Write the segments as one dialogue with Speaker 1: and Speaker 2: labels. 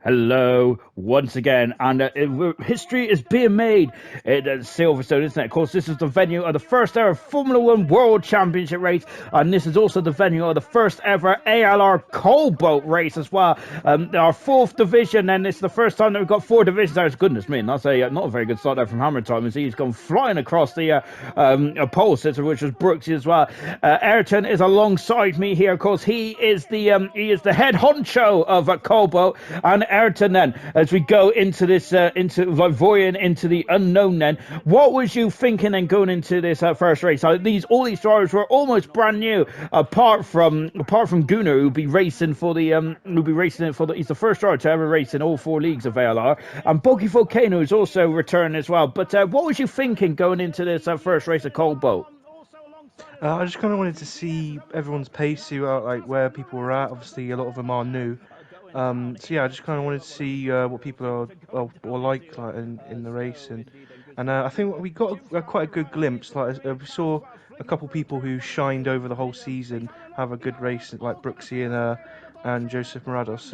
Speaker 1: Hello, once again, and history is being made at Silverstone, isn't it? Of course, this is the venue of the first ever Formula One World Championship race, and this is also the venue of the first ever ALR Cobalt race as well. Our fourth division, and it's the first time that we've got four divisions there. Goodness me, and that's not a very good start there from Hammer Time, as he's gone flying across the pole sitter, which was Brooksy as well. Ayrton is alongside me here. Of course, he is the head honcho of Cobalt, and Ayrton, then, as we go into this, into the unknown, then, what was you thinking then going into this first race? All these drivers were almost brand new, apart from Gunnar, who'll be racing for the he's the first driver to ever race in all four leagues of ALR, and Bogey Volcano is also returning as well. But what was you thinking going into this first race of Cobalt?
Speaker 2: I just kind of wanted to see everyone's pace, see like where people were at. Obviously, a lot of them are new. So yeah, I just kind of wanted to see what people are like in the race, and I think we got quite a good glimpse. Like we saw a couple people who shined over the whole season have a good race, like Brooksy and Joseph Morados,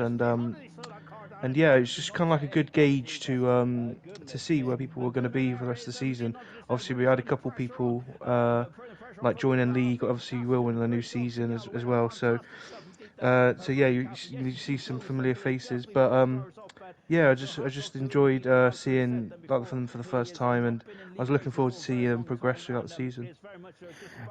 Speaker 2: and yeah, it's just kind of like a good gauge to see where people were going to be for the rest of the season. Obviously, we had a couple people like joining league. Obviously, you will in the new season as well. So yeah, you see some familiar faces, but yeah, I just enjoyed seeing them for the first time, and I was looking forward to see them progress throughout the season.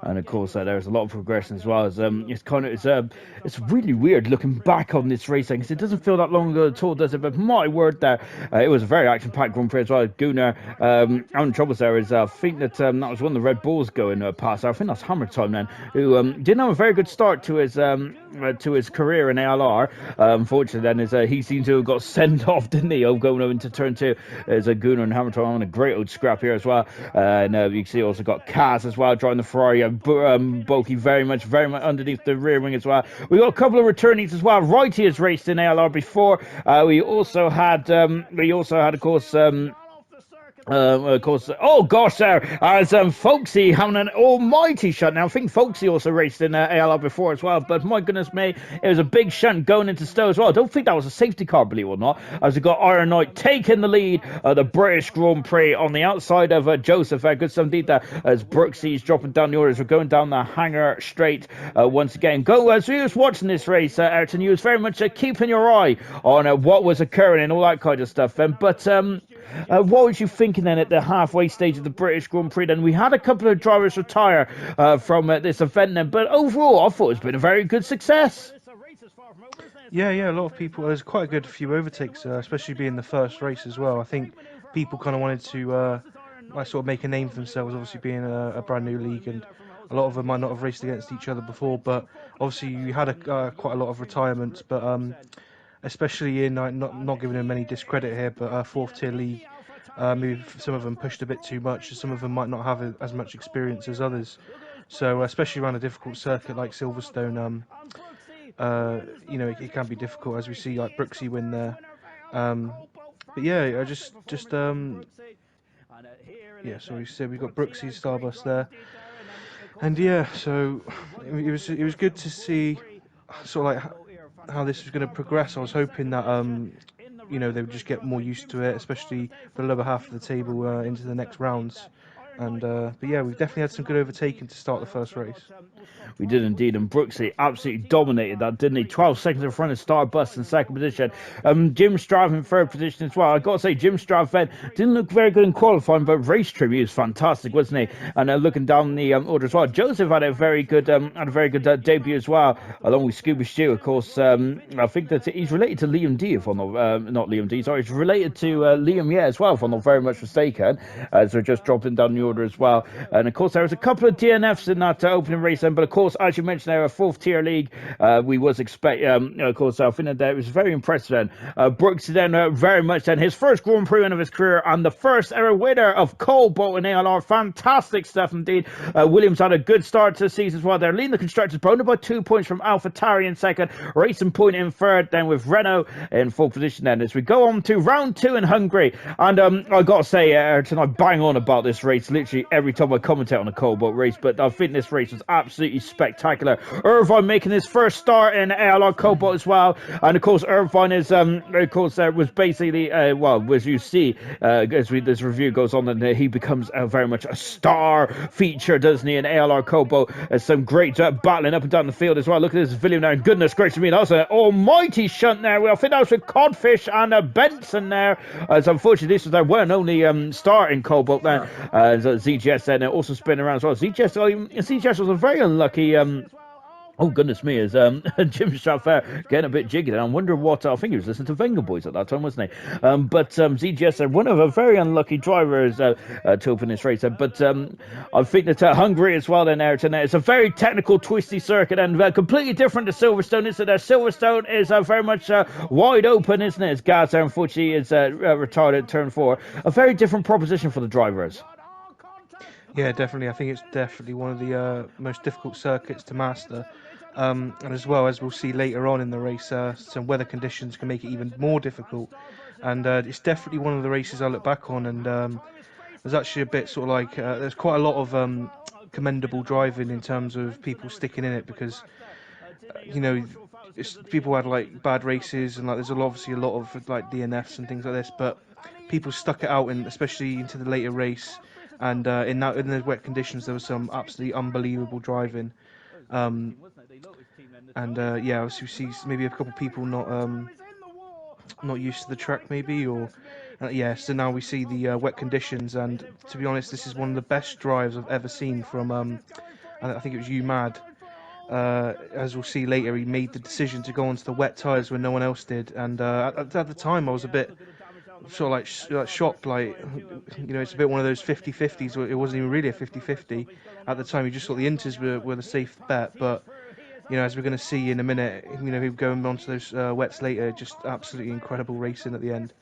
Speaker 1: And of course, there's a lot of progression as well. It's really weird looking back on this racing, because it doesn't feel that long ago at all, does it? But my word, there it was a very action-packed Grand Prix as well. Gunnar, having troubles there is I think that was one of the Red Bulls going past. I think that's Hammer Time then, who didn't have a very good start to his career in ALR. Unfortunately, then he seemed to have got sent off, didn't he? Going over into turn two, as Gunnar and Hammer Time on a great old scrap here as well. And you can see also got Kaz as well driving the Ferrari. Bulky very much underneath the rear wing as well. We got a couple of returnees as well. Righty has raced in ALR before. We also had of course, oh gosh, there as Folksy having an almighty shunt. Now, I think Folksy also raced in ALR before as well, but my goodness me, it was a big shunt going into Stowe as well. I don't think that was a safety car, believe it or not, as we got Iron Knight taking the lead of the British Grand Prix on the outside of Joseph. Good some indeed there, as Brooksy's dropping down the orders. We're going down the hangar straight once again. As we was watching this race, Ayrton, you was very much keeping your eye on what was occurring and all that kind of stuff. But what was you thinking then at the halfway stage of the British Grand Prix? Then we had a couple of drivers retire from this event then, but overall I thought it's been a very good success.
Speaker 2: Yeah, a lot of people. There's quite a good few overtakes, especially being the first race as well. I think people kind of wanted to like sort of make a name for themselves, obviously being a brand new league, and a lot of them might not have raced against each other before. But obviously you had quite a lot of retirements, but especially in not giving them any discredit here, but fourth tier league. Some of them pushed a bit too much, some of them might not have as much experience as others. So especially around a difficult circuit like Silverstone, it can be difficult, as we see like Brooksy win there. But yeah, so we said we've got Brooksy's Starbus there, and yeah, so it was good to see sort of like how this was going to progress. I was hoping that they would just get more used to it, especially the lower half of the table into the next rounds. And but yeah, we've definitely had some good overtaking to start the first race.
Speaker 1: We did indeed, and Brooksy absolutely dominated that, didn't he? 12 seconds in front of Starbus in second position. Jim Strav in third position as well. I've got to say, Jim Strav then didn't look very good in qualifying, but race trim, he was fantastic, wasn't he? And looking down the order as well, Joseph had a very good debut as well, along with Scuba Stew, of course. I think that he's related to Liam D, if I'm not Liam D, sorry, he's related to Liam, as well, if I'm not very much mistaken, as they're just dropping down the order as well. And of course, there was a couple of DNFs in that opening race then, but of course, as you mentioned, they're a fourth tier league. We was expect, of course, I think that it was very impressive then. Brooksy then very much then his first Grand Prix win of his career and the first ever winner of Cobalt in ALR. Fantastic stuff indeed. Williams had a good start to the season as well. They're leading the constructors, but only by 2 points from AlphaTauri in second. Racing Point in third, then with Renault in fourth position then. As we go on to round two in Hungary, and I got to say, tonight, bang on about this race this literally every time I commentate on a Cobalt race, but I think this race was absolutely spectacular. Irvine making his first start in ALR Cobalt as well, and of course Irvine is was basically well, as you see as this review goes on, and he becomes very much a star feature, doesn't he, in ALR Cobalt. Some great battling up and down the field as well. Look at this video now, and goodness gracious me, that was an almighty shunt there. I think that was with Codfish and Benson there, as unfortunately this was their one and only start in Cobalt there. ZGS then also spinning around as well. ZGS was a very unlucky oh goodness me, is Jim Schaffer getting a bit jiggy there. I wonder what, I think he was listening to Venga Boys at that time, wasn't he? But ZGS, one of a very unlucky drivers to open this race. But I think that Hungary as well then, Ayrton, it's a very technical, twisty circuit, and completely different to Silverstone, isn't it? Silverstone is very much wide open, isn't it? As Gaz there, unfortunately, is retarded at turn 4. A very different proposition for the drivers.
Speaker 2: Yeah, definitely. I think it's definitely one of the most difficult circuits to master. And as well, as we'll see later on in the race, some weather conditions can make it even more difficult. And it's definitely one of the races I look back on, and there's actually a bit sort of like there's quite a lot of commendable driving in terms of people sticking in it, because you know, people had like bad races, and like there's obviously a lot of like DNFs and things like this, but people stuck it out, and especially into the later race. And in those wet conditions, there was some absolutely unbelievable driving. Yeah, obviously we see maybe a couple of people not used to the track, maybe, or yeah. So now we see the wet conditions, and to be honest, this is one of the best drives I've ever seen from. I think it was UMAD. As we'll see later, he made the decision to go onto the wet tyres when no one else did, and at the time I was a bit sort of like shocked, like, you know, it's a bit one of those 50-50s. It wasn't even really a 50-50 at the time. You just thought the Inters were the safe bet, but you know, as we're going to see in a minute, you know, going on to those wets later, just absolutely incredible racing at the end.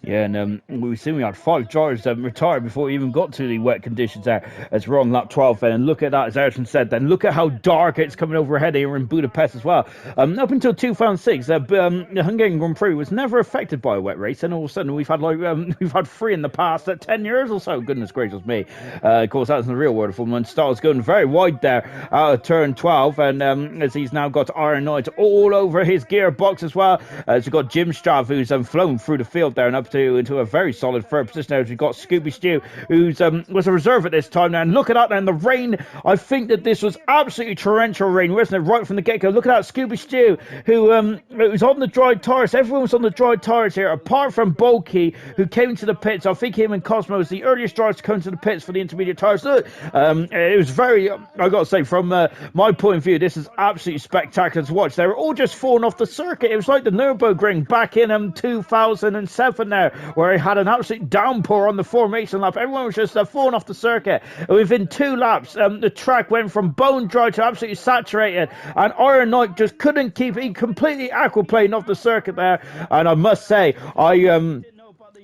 Speaker 1: Yeah, and we had 5 drivers retire before we even got to the wet conditions there, as we're on lap 12 then. And look at that, as Ayrton said, then look at how dark it's coming overhead here in Budapest as well. Up until 2006, the Hungarian Grand Prix was never affected by a wet race, and all of a sudden we've had we've had 3 in the past 10 years or so. Goodness gracious me. Of course, that was in the real world of Formula 1. Star's going very wide there out of turn 12, and as he's now got Iron Knight all over his gearbox as well. As we've got Jim Strav, who's flown through the field there and up into a very solid third position there. We've got Scooby Stew, who's was a reserve at this time now, and look at that, and the rain. I think that this was absolutely torrential rain, wasn't it, right from the get-go. Look at that, Scooby Stew, who was on the dry tyres. Everyone was on the dry tyres here, apart from Bulky, who came to the pits. I think him and Cosmo was the earliest drivers to come to the pits for the intermediate tyres. Look, it was very, I got to say, from my point of view, this is absolutely spectacular to watch. They were all just falling off the circuit. It was like the Nürburgring back in 2007 there, where he had an absolute downpour on the formation lap. Everyone was just falling off the circuit. Within 2 laps, the track went from bone dry to absolutely saturated, and Iron Knight just couldn't keep. He completely aquaplaned off the circuit there. And I must say,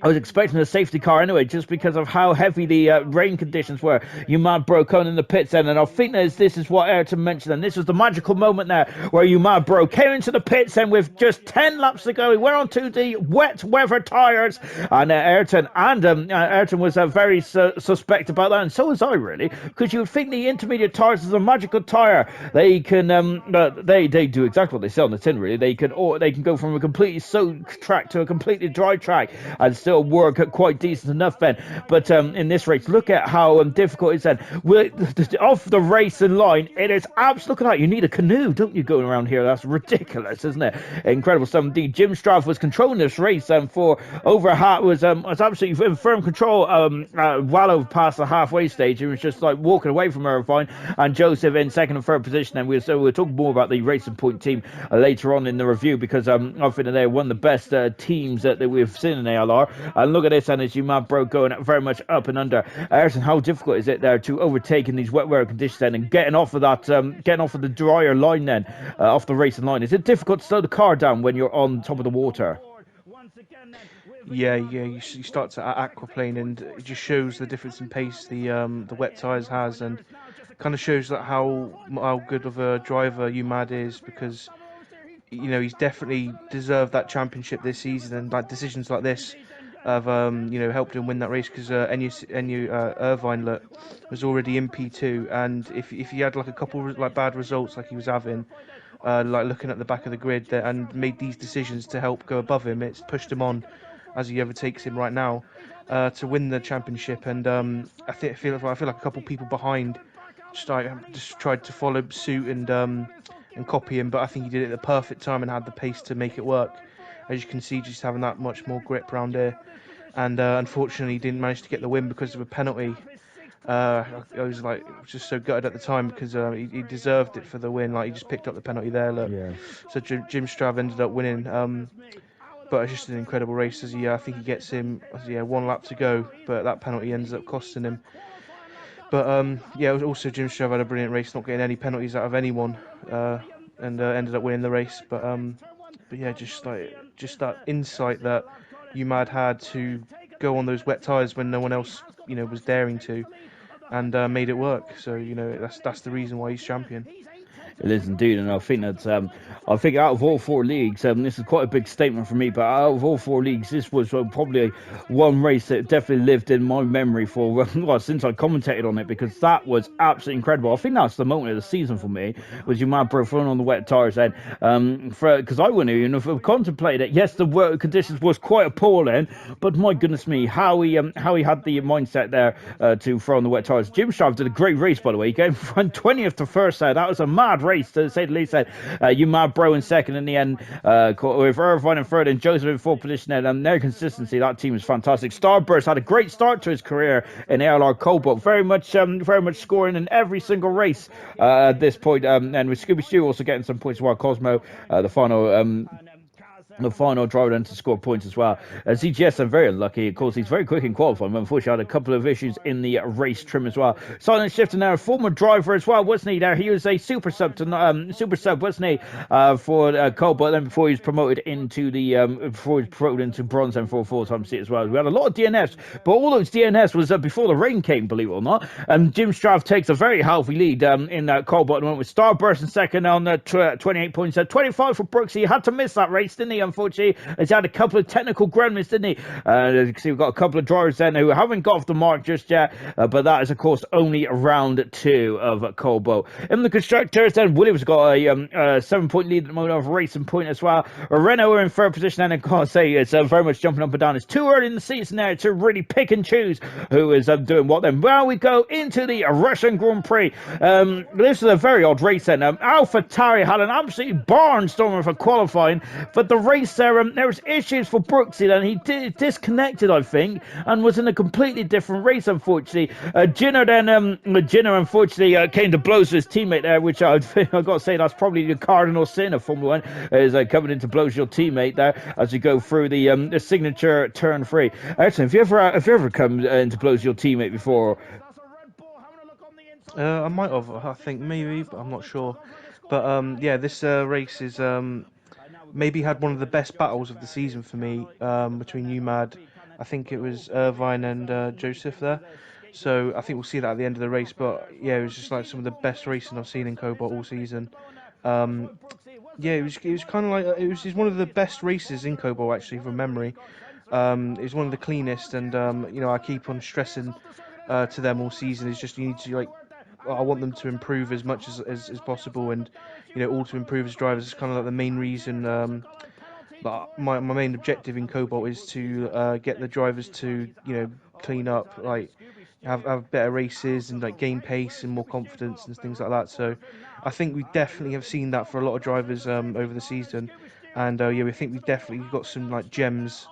Speaker 1: I was expecting a safety car anyway, just because of how heavy the rain conditions were. UMAD broke on in the pits then, and I think this is what Ayrton mentioned, and this was the magical moment there where UMAD bro came into the pits, and with just 10 laps to go, he went onto the wet weather tyres, and Ayrton was very suspect about that, and so was I, really, because you would think the intermediate tyres is a magical tyre. They can they do exactly what they say on the tin, really. They can go from a completely soaked track to a completely dry track, and still work quite decent enough then. But in this race, look at how difficult it is then. Off the racing line, it is absolutely. Look at that, you need a canoe, don't you, going around here? That's ridiculous, isn't it? Incredible stuff indeed. Jim Straff was controlling this race for over half, was absolutely in firm control well over past the halfway stage. He was just like walking away from Irvine, and Joseph in second and third position. And we'll talk more about the Racing Point team later on in the review, because I think that they're one of the best teams that we've seen in ALR. And look at this, and as UMAD bro going very much up and under. Ayrton, how difficult is it there to overtake in these wet weather conditions then, and getting off of the drier line then, off the racing line? Is it difficult to slow the car down when you're on top of the water?
Speaker 2: Yeah, you start to aquaplane, and it just shows the difference in pace the wet tyres has, and kind of shows that how good of a driver UMAD is, because you know he's definitely deserved that championship this season, and like decisions like this have helped him win that race, because Irvine was already in P2, and if he had like a couple like bad results like he was having, like looking at the back of the grid there, and made these decisions to help go above him, it's pushed him on as he overtakes him right now, to win the championship. And I feel like a couple people behind just tried to follow suit and copy him, but I think he did it at the perfect time and had the pace to make it work. As you can see, just having that much more grip round here, and unfortunately, he didn't manage to get the win because of a penalty. I was like just so gutted at the time, because he deserved it for the win. Like, he just picked up the penalty there. Look,
Speaker 1: Yeah.
Speaker 2: so Jim Strav ended up winning. But it's just an incredible race. As I think he gets him 1 lap to go, but that penalty ends up costing him. But also Jim Strav had a brilliant race, not getting any penalties out of anyone, and ended up winning the race. But yeah, just that insight that UMAD had to go on those wet tyres when no one else was daring to, and made it work. So that's the reason why he's champion.
Speaker 1: It is indeed, and I think that I think out of all 4 leagues, this is quite a big statement for me. But out of all 4 leagues, this was probably one race that definitely lived in my memory for well, since I commentated on it, because that was absolutely incredible. I think that's the moment of the season for me, was UMAD throwing on the wet tires. Then, because I wouldn't even have contemplated it. Yes, the work conditions was quite appalling, but my goodness me, how he had the mindset there to throw on the wet tires. Jim Strav did a great race, by the way. He came from 20th to first there. That was a mad race, to say the least. UMAD Bro in second in the end, with Irvine in third and Joseph in fourth position. And their consistency, that team is fantastic. Starburst had a great start to his career in ALR Cobalt, very much scoring in every single race at this point. And with Scooby Stew also getting some points, while Cosmo, the final driver then to score points as well. ZGS are very unlucky. Of course, he's very quick in qualifying, but unfortunately had a couple of issues in the race trim as well. Silent Shifter now, a former driver as well, wasn't he? There, he was a super sub, wasn't he, for Cobalt. Then before he was promoted into bronze and for a full-time seat as well. We had a lot of DNFs, but all those DNFs was before the rain came, believe it or not. Jim Strav takes a very healthy lead in Cobalt at the moment, with Starburst in second on 28 points. 25 for Brooks. He had to miss that race, didn't he? Unfortunately, he's had a couple of technical gremlins, didn't he? As you can see, we've got a couple of drivers then who haven't got off the mark just yet, but that is, of course, only round 2 of Cobalt. In the constructors, then Williams got a 7-point lead at the moment of Racing Point as well. Renault are in third position, and I can't say it's very much jumping up and down. It's too early in the season there to really pick and choose who is doing what. Then, well, we go into the Russian Grand Prix. This is a very odd race then. AlphaTauri had an absolutely barnstormer for qualifying, but the race there was issues for Brooksy then. He disconnected, I think, and was in a completely different race, unfortunately. Jinner unfortunately came to blows with his teammate there, which I've got to say, that's probably the cardinal sin of Formula 1, is coming into blows your teammate there as you go through the signature turn 3. Actually, have you ever come into blows your teammate before?
Speaker 2: I might have, I think maybe, but I'm not sure. But this race is maybe had one of the best battles of the season for me, between UMAD, I think it was Irvine and Joseph there. So I think we'll see that at the end of the race. But yeah, it was just like some of the best racing I've seen in Cobalt all season. It was kind of like it was one of the best races in Cobalt, actually, from memory. It was one of the cleanest, and I keep on stressing to them all season, is just you need to, like, I want them to improve as much as possible, and all to improve as drivers. It's kind of like the main reason. But my main objective in Cobalt is to get the drivers to clean up, like have better races, and like gain pace and more confidence and things like that. So I think we definitely have seen that for a lot of drivers over the season, and we think we've definitely got some like gems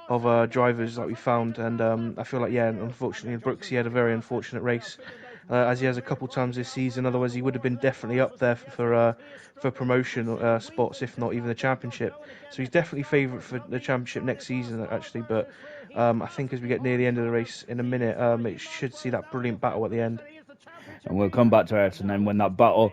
Speaker 2: of drivers that we found. And I feel like, unfortunately, Brooks, he had a very unfortunate race, as he has a couple times this season. Otherwise, he would have been definitely up there for promotion spots, if not even the championship. So he's definitely favourite for the championship next season, actually. But I think as we get near the end of the race in a minute, it should see that brilliant battle at the end.
Speaker 1: And we'll come back to Ayrton then when that battle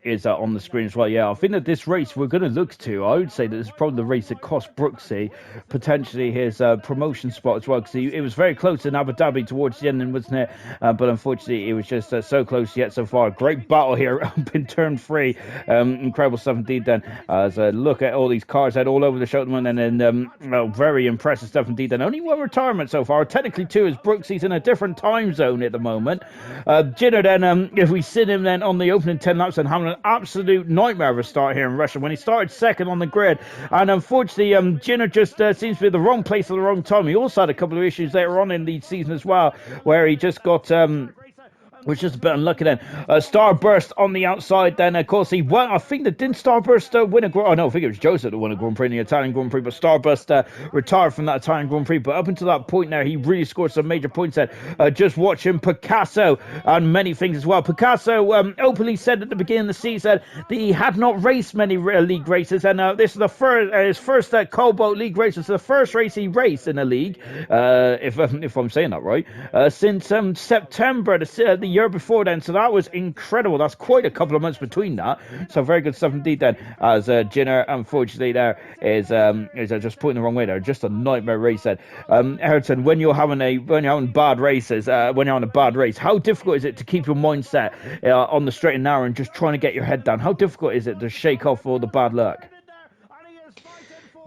Speaker 1: is on the screen as well. Yeah, I think that this race we're going to look to, I would say that this is probably the race that cost Brooksy potentially his promotion spot as well, because it was very close in Abu Dhabi towards the end, wasn't it? But unfortunately, it was just so close yet so far. Great battle here up in turn 3. Incredible stuff indeed then. As look at all these cars out all over the show at the moment, and then very impressive stuff indeed then. Only one retirement so far. Technically 2, as Brooksy's in a different time zone at the moment. Jinner then, if we see him then on the opening 10 laps and having an absolute nightmare of a start here in Russia when he started second on the grid, and unfortunately Jinner just seems to be at the wrong place at the wrong time. He also had a couple of issues later on in the season as well, where he just got was just a bit unlucky then. Starburst on the outside then, of course, he won. I think that didn't Starburst win a Grand Prix? Oh, no, I think it was Joseph that won a Grand Prix in the Italian Grand Prix, but Starburst retired from that Italian Grand Prix. But up until that point there, he really scored some major points there. Just watching Picasso and many things as well. Picasso openly said at the beginning of the season that he had not raced many league races, and this is the first his first Cobalt League race. It's the first race he raced in a league, if I'm saying that right, since September the year before then, so that was incredible. That's quite a couple of months between that, so very good stuff indeed then, as Jinner unfortunately there is just pointing the wrong way there. Just a nightmare race then. Ayrton, when you're having bad races, when you're on a bad race, how difficult is it to keep your mindset on the straight and narrow and just trying to get your head down? How difficult is it to shake off all the bad luck?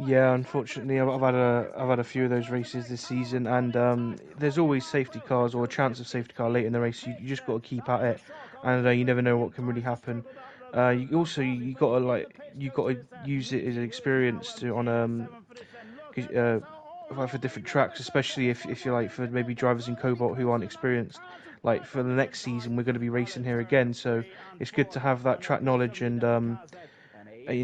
Speaker 2: Yeah, unfortunately, I've had a few of those races this season, and there's always safety cars or a chance of safety car late in the race. You just got to keep at it, and you never know what can really happen. You got to use it as an experience for different tracks, especially if you're like for maybe drivers in Cobalt who aren't experienced. Like for the next season, we're going to be racing here again, so it's good to have that track knowledge and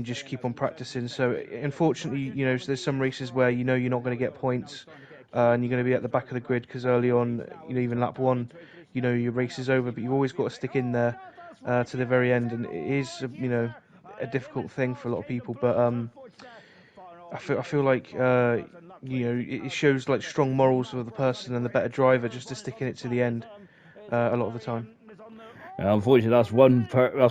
Speaker 2: just keep on practicing. So unfortunately, there's some races where you're not going to get points, and you're going to be at the back of the grid because early on, even lap 1, your race is over, but you've always got to stick in there to the very end, and it is a difficult thing for a lot of people. But I feel like it shows like strong morals of the person and the better driver just to stick in it to the end a lot of the time.
Speaker 1: Unfortunately, that's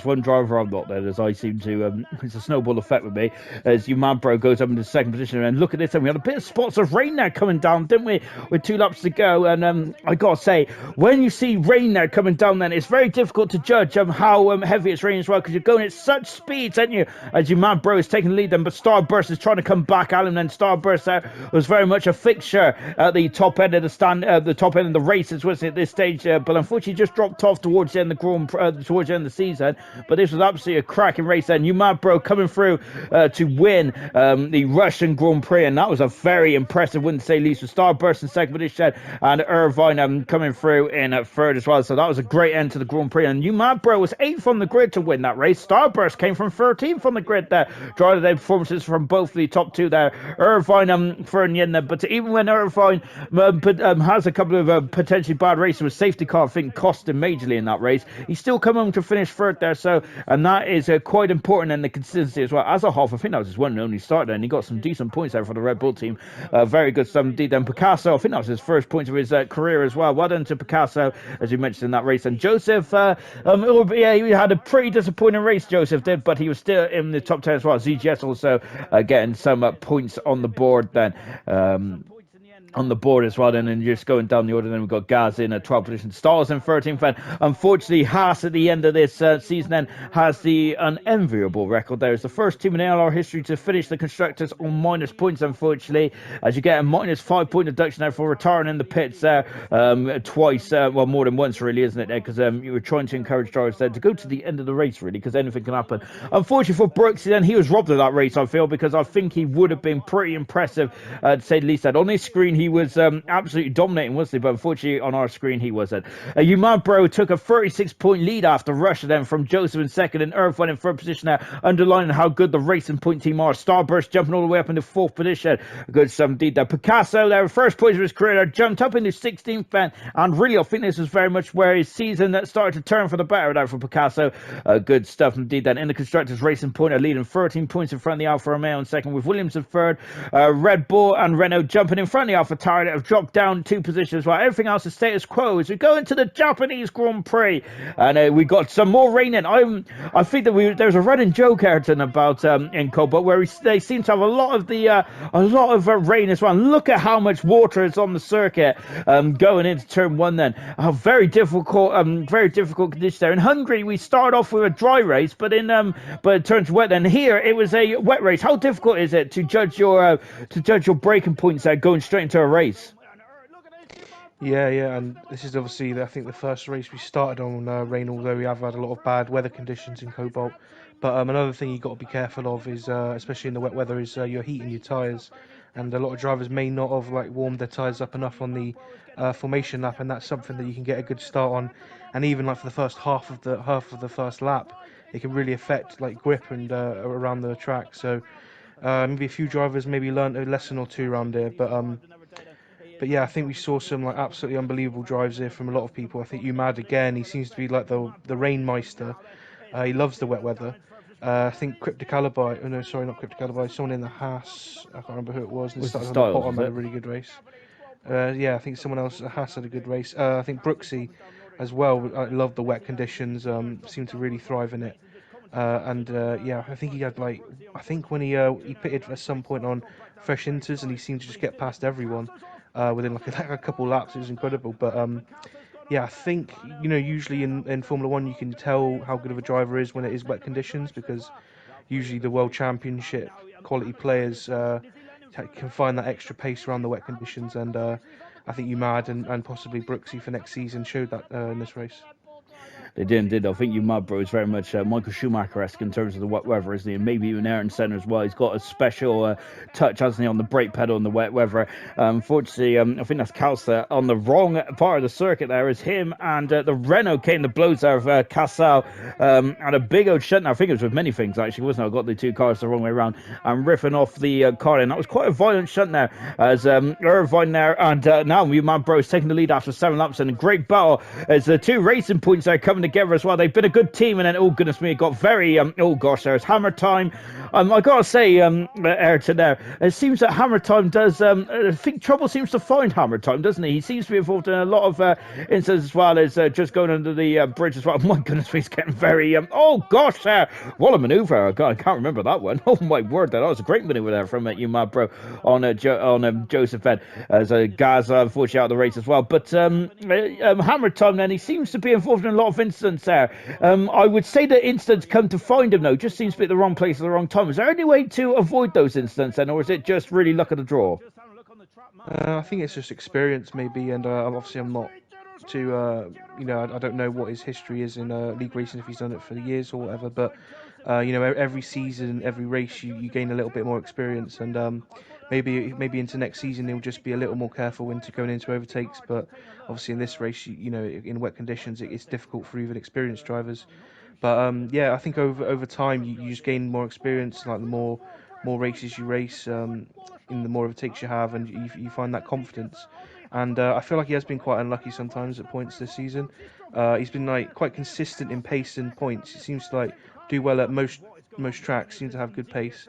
Speaker 1: one driver I'm not there, as I seem to. It's a snowball effect with me. As Umabro goes up into second position, and look at this, and we had a bit of spots of rain there coming down, didn't we? With 2 laps to go, and I gotta say, when you see rain there coming down, then it's very difficult to judge how heavy it's raining as well, because you're going at such speeds, aren't you? As Umabro is taking the lead, then but Starburst is trying to come back at him. Then Starburst was very much a fixture at the top end of the stand, the top end of the races, wasn't it, at this stage? But unfortunately, just dropped off towards the end of the towards the end of the season. But this was absolutely a cracking race then. Umabro coming through to win the Russian Grand Prix, and that was a very impressive win to say least, with Starburst in second position and Irvine coming through in third as well. So that was a great end to the Grand Prix, and Umabro was 8th on the grid to win that race. Starburst came from 13th on the grid there. Driving the performances from both the top 2 there. Irvine third in the end there, but even when Irvine has a couple of potentially bad races with safety car, I think cost him majorly in that race, he still come home to finish third there, so, and that is quite important in the consistency as well. As a half, I think that was his one and only start there, and he got some decent points there for the Red Bull team. Very good stuff indeed. Then Picasso, I think that was his first points of his career as well. Well done to Picasso, as you mentioned in that race. And Joseph, he had a pretty disappointing race, Joseph did, but he was still in the top 10 as well. ZGS also getting some points on the board then. On the board as well, then, and just going down the order, then we've got Gaz in 12th position, Stars in 13th, and unfortunately Haas at the end of this season then has the unenviable record there. It's the first team in ALR history to finish the constructors on minus points, unfortunately, as you get a minus 5 point deduction there for retiring in the pits there twice, well, more than once really, isn't it, because you were trying to encourage drivers there to go to the end of the race really, because anything can happen. Unfortunately for Brooks, then he was robbed of that race, I feel, because I think he would have been pretty impressive to say the least. That on his screen he was absolutely dominating, wasn't he? But unfortunately on our screen he wasn't. Umabro took a 36 point lead after Russia then from Joseph in second, and Irv went in third position there, underlining how good the racing point team are. Starburst jumping all the way up into 4th position. Good stuff indeed there. Picasso there, first point of his career there, jumped up into 16th then, and really I think this was very much where his season that started to turn for the better there for Picasso. Good stuff indeed then. In the constructors racing point, leading 13 points in front of the Alfa Romeo in second, with Williams in third. Red Bull and Renault jumping in front of the AlphaTauri that have dropped down 2 positions, while everything else is status quo as we go into the Japanese Grand Prix. And we got some more rain in. I think that there's a running joke, Ayrton, about in Cobalt where they seem to have a lot of rain as well. And look at how much water is on the circuit going into turn 1. Then very difficult conditions there. In Hungary, we started off with a dry race, but it turns wet. And here it was a wet race. How difficult is it to judge your braking points there going straight into a race?
Speaker 2: Yeah, and this is obviously, I think, the first race we started on rain, although we have had a lot of bad weather conditions in Cobalt. But another thing you've got to be careful of is, especially in the wet weather, is you're heating your tyres. And a lot of drivers may not have warmed their tyres up enough on the formation lap, and that's something that you can get a good start on. And even for the first half of the first lap, it can really affect grip and around the track. So maybe a few drivers maybe learned a lesson or two around here, but yeah, I think we saw some absolutely unbelievable drives here from a lot of people. I think Umad again, he seems to be like the rainmeister. He loves the wet weather. I think Cryptocalibi, oh no, sorry, not Cryptocalibi, someone in the Haas, I can't remember who it was, and started on the bottom, had a really good race. Yeah, I think someone else, Haas, had a good race. I think Brooksy as well, I love the wet conditions, seemed to really thrive in it. Yeah, I think he had I think when he pitted at some point on fresh inters, and he seemed to just get past everyone within a couple laps. It was incredible. But yeah, I think usually in Formula One you can tell how good of a driver is when it is wet conditions, because usually the World Championship quality players can find that extra pace around the wet conditions, and I think Umad and possibly Brooksy for next season showed that in this race.
Speaker 1: They did. I think Umad, bro, is very much Michael Schumacher-esque in terms of the wet weather, isn't he? And maybe even Ayrton Senna as well. He's got a special touch, hasn't he, on the brake pedal in the wet weather. Unfortunately, I think that's Calsa on the wrong part of the circuit there. Is him and the Renault came to blows there of Casal and a big old shunt. I think it was with many things, actually, wasn't it? I got the 2 cars the wrong way around and riffing off the car. And that was quite a violent shunt there as Irvine there. And now Umad, bro, is taking the lead after 7 laps. And a great battle as the 2 racing points there coming together as well. They've been a good team, and then oh goodness me, it got very oh gosh, there's Hammer Time. I gotta say, Ayrton there, it seems that Hammer Time does I think Trouble seems to find Hammer Time, doesn't he? He seems to be involved in a lot of incidents as well as just going under the bridge as well. Oh, my goodness, he's getting very oh gosh, what a maneuver. I can't remember that one. Oh my word, that was a great maneuver there from Umad, bro, on Joseph Ed as Gaza unfortunately out of the race as well. But Hammer Time then, he seems to be involved in a lot of incidents there. I would say that incidents come to find him though, just seems to be at the wrong place at the wrong time. Is there any way to avoid those incidents then, or is it just really luck of the draw?
Speaker 2: I think it's just experience maybe, and obviously I'm not too I don't know what his history is in league racing, if he's done it for years or whatever, but every season, every race you gain a little bit more experience, and maybe into next season he'll just be a little more careful when going into overtakes. But obviously in this race, in wet conditions, it's difficult for even experienced drivers. But yeah, I think over time you just gain more experience. The more races you race, the more overtakes you have, and you find that confidence. And I feel like he has been quite unlucky sometimes at points this season. He's been quite consistent in pace and points. He seems to do well at most tracks. Seems to have good pace.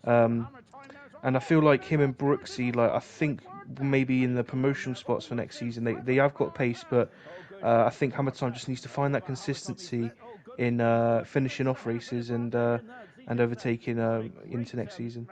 Speaker 2: And I feel like him and Brooksy, I think maybe in the promotion spots for next season, they have got pace, but I think Hammer Time just needs to find that consistency in finishing off races and overtaking into next season.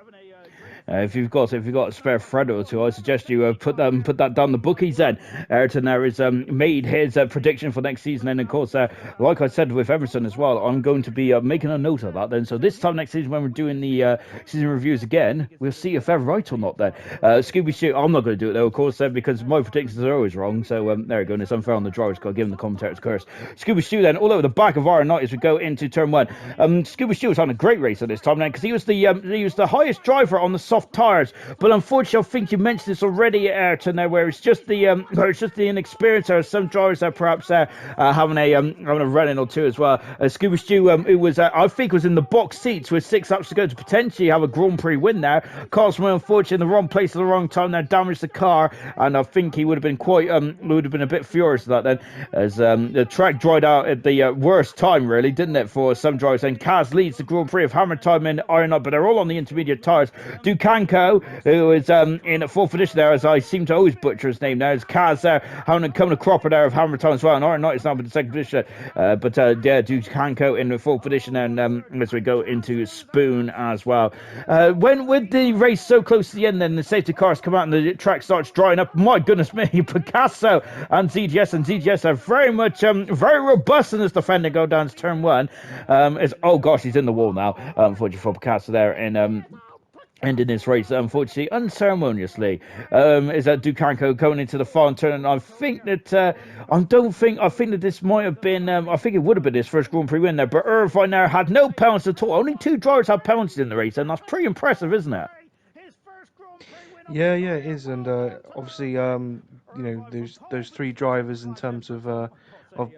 Speaker 1: If you've got a spare thread or two, I suggest you put that down the bookies then. Ayrton there has made his prediction for next season, and of course, like I said with Emerson as well, I'm going to be making a note of that then. So this time next season when we're doing the season reviews again, we'll see if they're right or not then. Scooby Shoot, I'm not going to do it though, of course, because my predictions are always wrong. So there we go, and it's unfair on the drivers, got to give them the commentator's curse. Scooby Shoot then, all over the back of Iron Knight as we go into turn 1. Scooby Shoot was on a great race at this time then, because he was the highest driver on the soft tires, but unfortunately I think you mentioned this already, Ayrton, there, where it's just the inexperience. There are some drivers that perhaps having a run-in or two as well. Scuba Stew, who was I think was in the box seats with 6 laps to go to potentially have a Grand Prix win there. Carlsman unfortunately in the wrong place at the wrong time there, damaged the car, and I think he would have been a bit furious at that then, as the track dried out at the worst time really, didn't it, for some drivers. And Kaz leads the Grand Prix of Hammer Time in Iron Up, but they're all on the intermediate tires. Do Dukanko, who is in a fourth position there, as I seem to always butcher his name now. It's Kaz there, coming a cropper there of Hammer Time as well. And Iron Knight is now in the second position. But Dukanko in the fourth position, and as we go into Spoon as well. When with the race so close to the end, then the safety cars come out and the track starts drying up. My goodness me, Picasso and ZGS are very much very robust in this defender go down to turn one. Oh gosh, he's in the wall now. Unfortunately for Picasso there, and ending this race, unfortunately, unceremoniously, is that Dukanko going into the final turn, and I think that I think that this might have been, I think it would have been his first Grand Prix win there, but Irvine there had no penalties at all. Only 2 drivers had penalties in the race, and that's pretty impressive, isn't it?
Speaker 2: Yeah, it is, and obviously, those 3 drivers in terms of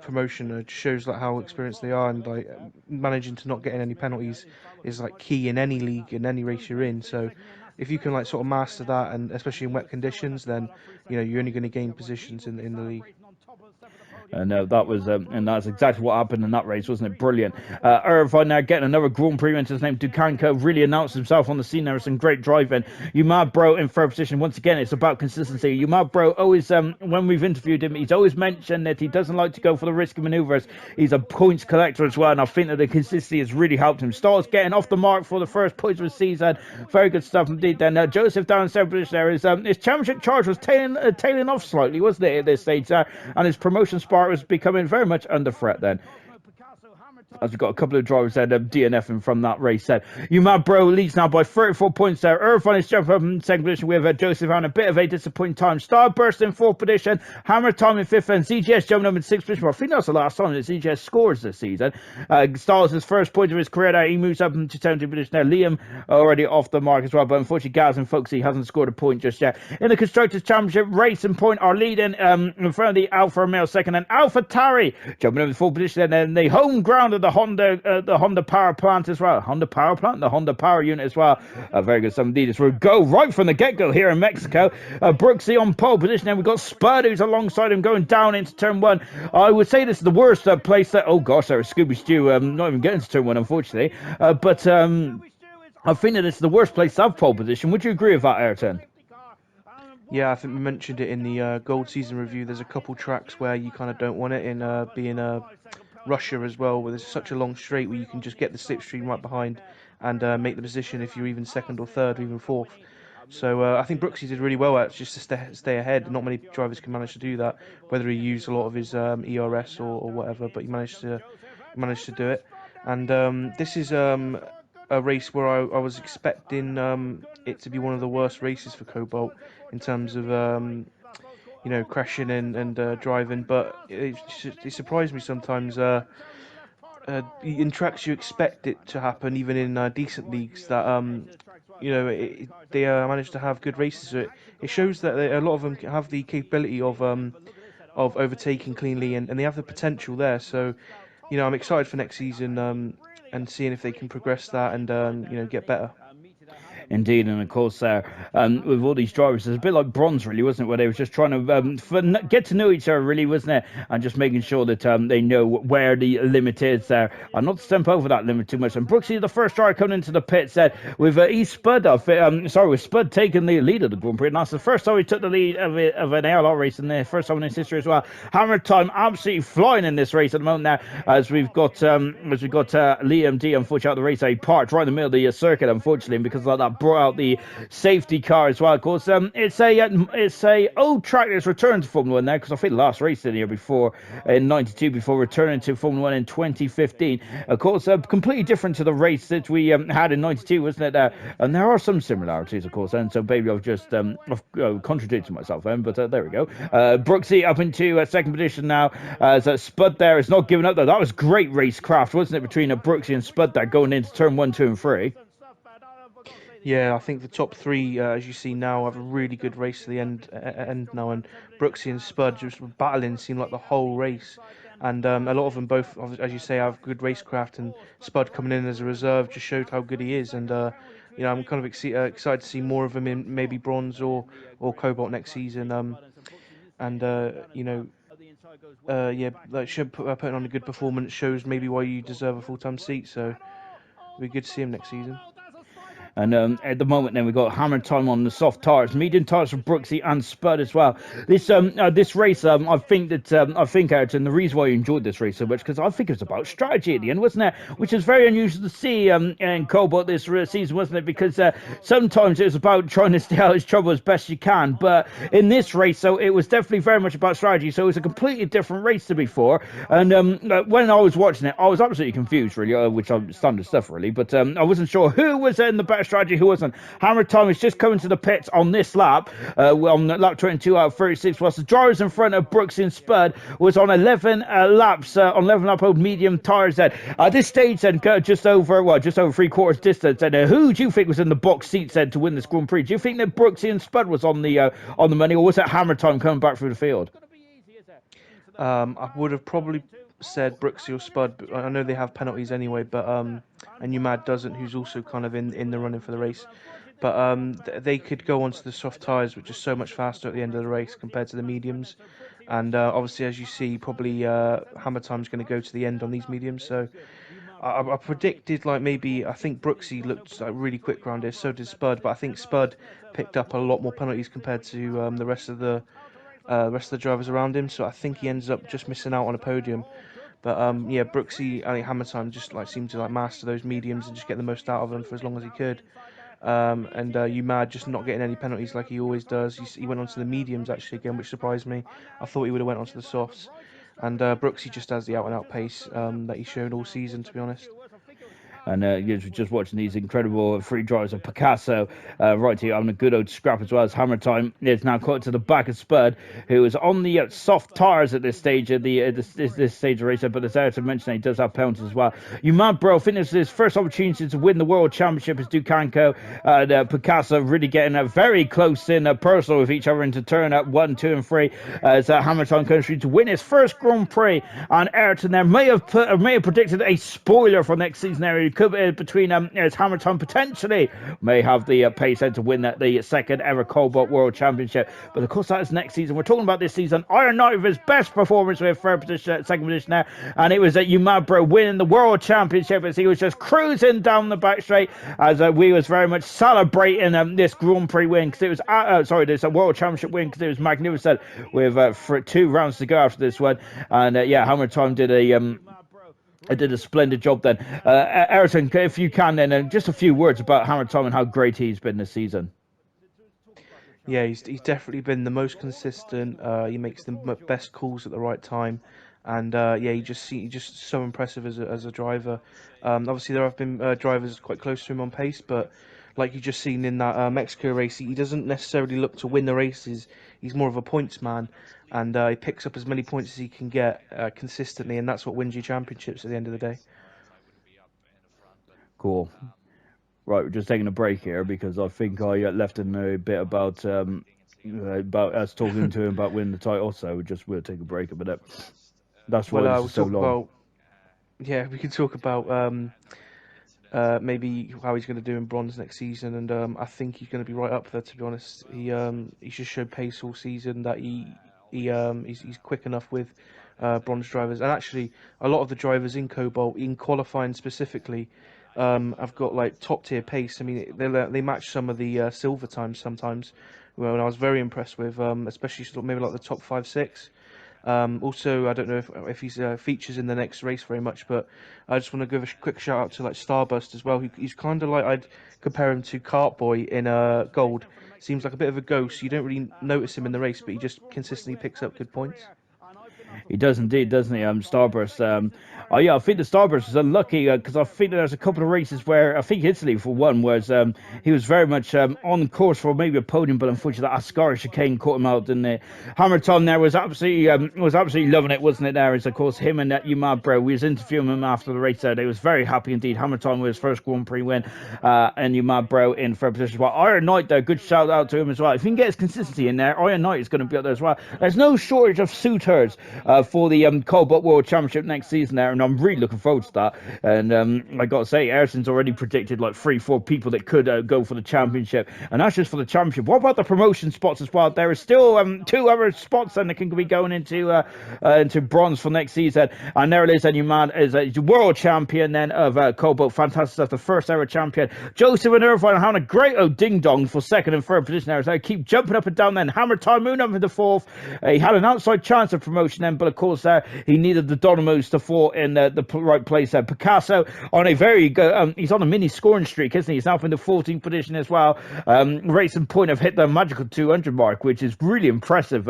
Speaker 2: promotion shows like how experienced they are, and like managing to not get any penalties is like key in any league, in any race you're in. So if you can like sort of master that, and especially in wet conditions, then you're only going to gain positions in the league.
Speaker 1: And and that's exactly what happened in that race, wasn't it? Brilliant. Irvine now getting another Grand Prix into his name. Dukanko really announced himself on the scene there with some great driving. Umad Bro in third position. Once again, it's about consistency. Umad Bro always, when we've interviewed him, he's always mentioned that he doesn't like to go for the risky manoeuvres. He's a points collector as well, and I think that the consistency has really helped him. Starts getting off the mark for the first points of the season. Very good stuff indeed. Then Joseph down in seventh position there. His championship charge was tailing off slightly, wasn't it, at this stage there? And his promotion spark was becoming very much under threat then. As we've got a couple of drivers there, DNFing from that race there. Umad Bro leads now by 34 points there. Irvine is jumping up in second position with Joseph having a bit of a disappointing time. Starburst in fourth position. Hammer Time in fifth, and ZGS jumping up in sixth position. Well, I think that's the last time that ZGS scores this season. Stars his first point of his career there. He moves up into 17th position there. Liam already off the mark as well, but unfortunately Gaz and Folksy hasn't scored a point just yet. In the Constructors' Championship, Race and Point are leading in front of the Alfa Romeo second, and Alpha Tari jumping up in fourth position, and then the home ground of the Honda power plant as well. The Honda power unit as well. Very good. Some indeed. This will go right from the get-go here in Mexico. Brooksy on pole position, and we've got Spud who's alongside him going down into turn one. I would say this is the worst place that. Oh gosh, there was Scooby Stew. Not even getting to turn one, unfortunately. But I think that it's the worst place to have pole position. Would you agree with that, Ayrton?
Speaker 2: Yeah, I think we mentioned it in the Gold Season review. There's a couple tracks where you kind of don't want it, in being Russia as well, where there's such a long straight where you can just get the slipstream right behind and make the position if you're even second or third or even fourth. So I think Brooksy did really well at just to stay ahead. Not many drivers can manage to do that, whether he used a lot of his ERS or whatever, but he managed to do it. And this is a race where I was expecting it to be one of the worst races for Cobalt in terms of crashing and driving, but it surprised me sometimes. In tracks you expect it to happen, even in decent leagues, that they manage to have good races. So it shows that a lot of them have the capability of overtaking cleanly, and they have the potential there. So I'm excited for next season, and seeing if they can progress that and get better.
Speaker 1: Indeed, and of course, with all these drivers, it's a bit like Bronze, really, wasn't it? Where they were just trying to get to know each other, really, wasn't it? And just making sure that they know where the limit is there, and not to step over that limit too much. And Brooksy, the first driver coming into the pit, said with with Spud taking the lead of the Grand Prix, and that's the first time he took the lead of an ALR race, and the first time in his history as well. Hammer Time absolutely flying in this race at the moment now, as we've got Liam D, unfortunately, out of the race. He parked right in the middle of the circuit, unfortunately, because of that brought out the safety car as well. Of course, it's a old track that's returned to Formula 1 now, because I think the last race in here before in '92 before returning to Formula 1 in 2015. Of course, completely different to the race that we had in '92, wasn't it? And there are some similarities, of course. And so, maybe I've just contradicted myself then, but there we go. Brooksy up into second position now, as Spud there is not giving up though. That was great racecraft, wasn't it, between Brooksy and Spud there going into turn 1, 2, and 3.
Speaker 2: Yeah, I think the top three, as you see now, have a really good race to the end now, and Brooksy and Spud just battling seemed like the whole race, and a lot of them both, as you say, have good racecraft, and Spud coming in as a reserve just showed how good he is, and I'm kind of excited to see more of him in maybe Bronze or Cobalt next season, putting on a good performance shows maybe why you deserve a full-time seat, so it'll be good to see him next season.
Speaker 1: And at the moment, then we've got hammer time on the soft tires, medium tires for Brooksy and Spud as well. This race, I think, Ayrton, the reason why you enjoyed this race so much, because I think it was about strategy at the end, wasn't it? Which is very unusual to see in Cobalt this season, wasn't it? Because sometimes it was about trying to stay out of trouble as best you can, but in this race, so it was definitely very much about strategy. So it was a completely different race to before. And when I was watching it, I was absolutely confused, really, which is standard stuff, really. But I wasn't sure who was in the better strategy, who wasn't. Hammer time is just coming to the pits on this lap, on lap 22 out of 36, whilst the drivers in front of Brooks and Spud was on 11 laps, on 11 lap old medium tyres. Then at this stage, then just over 3/4 distance. And who do you think was in the box seats then to win this Grand Prix? Do you think that Brooks and Spud was on the money, or was it Hammer time coming back through the field?
Speaker 2: I would have probably said Brooksy or Spud. But I know they have penalties anyway, but and UMAD doesn't, who's also kind of in the running for the race. But they could go onto the soft tyres, which is so much faster at the end of the race compared to the mediums. And obviously, as you see, probably Hammer Time's going to go to the end on these mediums. So I predicted I think Brooksy looked like really quick around here. So did Spud, but I think Spud picked up a lot more penalties compared to the rest of the drivers around him. So I think he ends up just missing out on a podium. But yeah, Brooksy, I think Hammer Time just seemed to master those mediums and just get the most out of them for as long as he could. And UMAD just not getting any penalties like he always does. He went onto the mediums actually again, which surprised me. I thought he would have went onto the softs. And Brooksy just has the out-and-out pace that he's shown all season, to be honest.
Speaker 1: And you're just watching these incredible free drives of Picasso right here on a good old scrap, as well as Hammer Time is now caught to the back of Spud, who is on the soft tyres at this stage of this stage of the race. But as Ayrton mentioned, he does have penalties as well. You mad, bro? Finishes his first opportunity to win the World Championship as Ducanco and Picasso really getting very close in personal with each other into turn at 1, 2, and 3 as Hammer Time comes through to win his first Grand Prix. And Ayrton there may have predicted a spoiler for next season area. Could be between Hammer Time potentially may have the pace to win the second ever Cobalt World Championship. But of course, that is next season. We're talking about this season. Iron Knight with his best performance with second position there, and it was UMAD bro winning the World Championship as he was just cruising down the back straight as we was very much celebrating this Grand Prix win, because it was this World Championship win, because it was magnificent with for 2 rounds to go after this one. And Hammer Time did a splendid job then. Ayrton, if you can, then just a few words about Hammer Time and how great he's been this season.
Speaker 2: Yeah, he's definitely been the most consistent. He makes the best calls at the right time, and he's just so impressive as a driver. Obviously, there have been drivers quite close to him on pace, but like you just seen in that Mexico race, he doesn't necessarily look to win the races. He's more of a points man, and he picks up as many points as he can get consistently, and that's what wins you championships at the end of the day.
Speaker 1: Cool. Right, we're just taking a break here because I think I left in a bit about us talking to him about winning the title, so we'll take a break a minute. That's why this is so long.
Speaker 2: We can talk about maybe how he's going to do in bronze next season, and I think he's going to be right up there. To be honest, he just showed pace all season that he's quick enough with bronze drivers, and actually a lot of the drivers in Cobalt, in qualifying specifically, have got top tier pace. I mean, they match some of the silver times sometimes. Well, and I was very impressed with, especially maybe the top 5, 6. Also, I don't know if he's features in the next race very much, but I just want to give a quick shout out to Starburst as well. He's kind of I'd compare him to Cartboy in Gold. Seems like a bit of a ghost. You don't really notice him in the race, but he just consistently picks up good points.
Speaker 1: He does indeed, doesn't he? Starburst. I think the Starburst was unlucky because I think there's a couple of races where I think Italy for one was he was very much on course for maybe a podium, but unfortunately that Ascari chicane caught him out. And Hammer Time there was absolutely loving it, wasn't it? There is of course him and UMAD bro. We was interviewing him after the race there. They was very happy indeed. Hammer Time with his first Grand Prix win, and UMAD bro in third position as well. Iron Knight there, good shout out to him as well. If he can get his consistency in there, Iron Knight is going to be up there as well. There's no shortage of suitors for the Cobalt World Championship next season there, and I'm really looking forward to that. And I got to say, Ayrton's already predicted like 3-4 people that could go for the championship, and that's just for the championship. What about the promotion spots as well? There is still 2 other spots then that can be going into bronze for next season, and there it is. And your man is a world champion then of Cobalt. Fantastic stuff. The first ever champion. Joseph and Irvine having a great old ding dong for second and third position there. So they keep jumping up and down then. Hammer Time Moon up in the fourth. He had an outside chance of promotion then, but of course he needed the Dynamos to fall in the right place there. Picasso on a very good, he's on a mini scoring streak, isn't he? He's now up in the 14th position as well. Racing Point have hit the magical 200 mark, which is really impressive.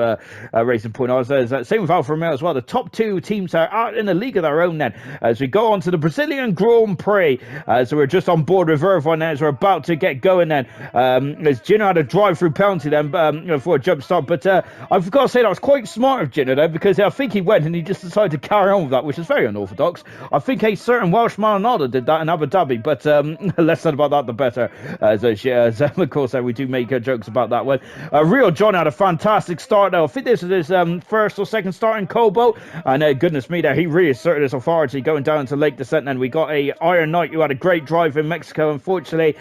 Speaker 1: Racing Point. Same with Alfa Romeo as well. The top 2 teams are out in a league of their own then. As we go on to the Brazilian Grand Prix. So we're just on board with Irvine now as we're about to get going then. As Gino had a drive-through penalty then for a jump start. But I've got to say that was quite smart of Gino though, because I think he went and he just decided to carry on with that, which is very unorthodox. I think a certain Welsh Maranada did that in Abu Dhabi, but less said about that the better. Of course, we do make jokes about that one. Real John had a fantastic start though. I think this is his first or second start in Cobalt, and goodness me there, he really asserted his authority going down to Lake Descent. And we got a Iron Knight who had a great drive in Mexico. Unfortunately,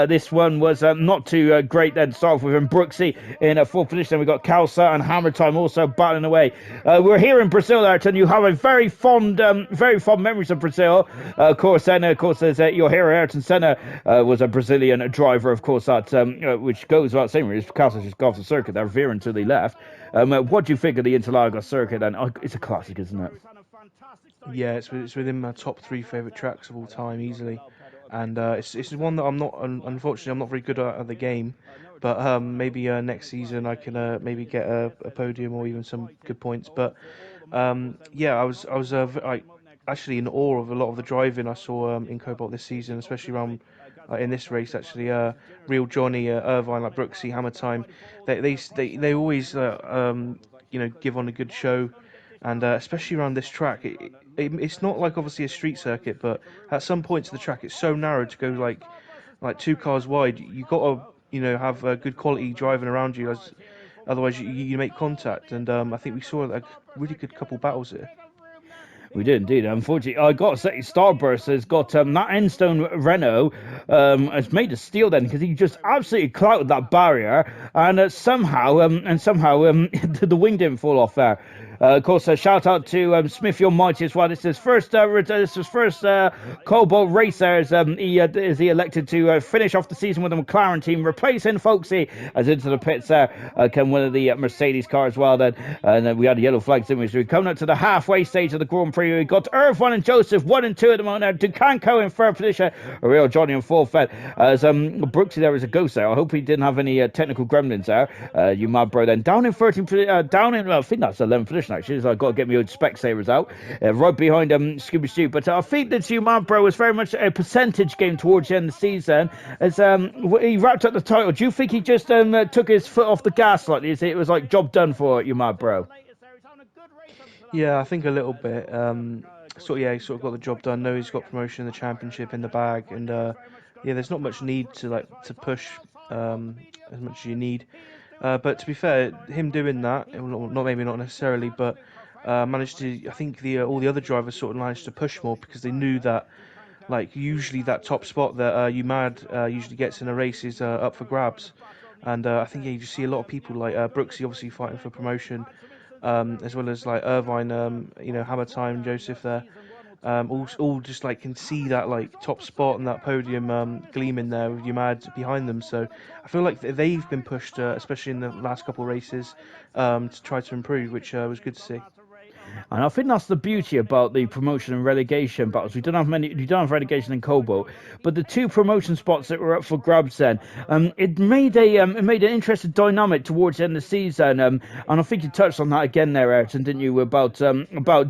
Speaker 1: this one was not too great then to start off with. And Brooksy in a 4th position. We got Calsa and Hammer Time also battling away. We're here in Brazil, Ayrton. You have a very fond memories of Brazil. Of course, there's your hero Ayrton Senna was a Brazilian driver, of course, that which goes without saying. Calsa just got off the circuit there, veering to the left. What do you think of the Interlagos circuit? And it's a classic, isn't it?
Speaker 2: Yeah, it's within my top 3 favourite tracks of all time, easily. And it's one that I'm not, unfortunately, I'm not very good at the game. But maybe next season I can maybe get a podium or even some good points. But yeah, I was actually in awe of a lot of the driving I saw in Cobalt this season, especially around in this race. Actually, Real Johnny, Irvine, like Brooksy, Hammer Time, they always give on a good show. And especially around this track, it's not like obviously a street circuit, but at some points of the track, it's so narrow to go like 2 cars wide. You got to have good quality driving around you, otherwise you make contact. And I think we saw a really good couple battles here.
Speaker 1: We did indeed. Unfortunately, I got to say, Starburst has got that Endstone Renault has made a steal then, because he just absolutely clouted that barrier, and somehow the wing didn't fall off there. Of course, shout out to Smith Your Mighty as well. This is first Cobalt race there as he elected to finish off the season with the McLaren team, replacing Folksy as into the pits there. Came one of the Mercedes cars as well then, and then we had a yellow flag, didn't we? So we're coming up to the halfway stage of the Grand Prix. We got Irvine and Joseph 1 and 2 at the moment. Ducanco in 3rd position, a Real Johnny in 4th. As Brooksy there is a ghost there. I hope he didn't have any technical gremlins there. You mad bro then. Down in 13th, I think that's 11th position actually. So I've got to get my old Specsavers out. Right behind Scooby Stew. But I think that you mad bro was very much a percentage game towards the end of the season. As he wrapped up the title, do you think he just took his foot off the gas slightly? It was like job done for you mad bro?
Speaker 2: Yeah, I think a little bit. He sort of got the job done. No, he's got promotion in the championship in the bag, and yeah, there's not much need to push as much as you need. But to be fair, him doing that, not necessarily, but managed to. I think all the other drivers sort of managed to push more because they knew that, usually that top spot that UMAD usually gets in a race is up for grabs, and I think you just see a lot of people like Brooksy obviously fighting for promotion. As well as Irvine, Hammer Time, Joseph there, all just can see that top spot and that podium gleaming there with UMAD behind them. So I feel like they've been pushed, especially in the last couple of races, to try to improve, which was good to see.
Speaker 1: And I think that's the beauty about the promotion and relegation battles. We don't have relegation in Cobalt, but the 2 promotion spots that were up for grabs then, it made an interesting dynamic towards the end of the season. And I think you touched on that again there, Ayrton, didn't you? About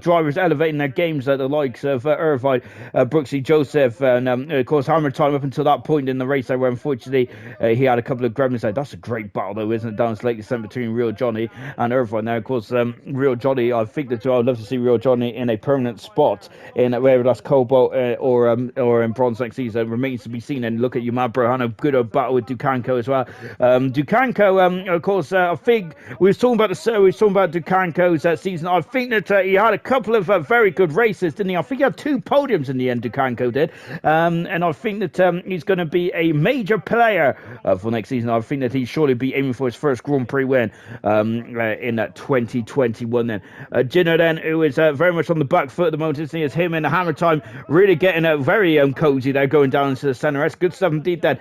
Speaker 1: drivers elevating their games at the likes of Irvine, Brooksy, Joseph, and of course Hammer Time up until that point in the race there, where unfortunately he had a couple of gremlins there. That's a great battle though, isn't it? Down to Lake Descent between Real Johnny and Irvine there. Of course, Real Johnny, I think that I love to see Real Johnny in a permanent spot in whether that's Cobalt or in Bronze next season. Remains to be seen. And look at you, Mad Bro, had a good old battle with Dukanko as well. Dukanko, of course, I think we was talking about Dukanko's season. I think that he had a couple of very good races, didn't he? I think he had 2 podiums in the end. Dukanko did, and I think that he's going to be a major player for next season. I think that he surely be aiming for his first Grand Prix win in 2021. Then Gino, then, who is very much on the back foot at the moment, isn't he? It's him and Hammer Time really getting very cozy there, going down into the centre. That's good stuff indeed. Then,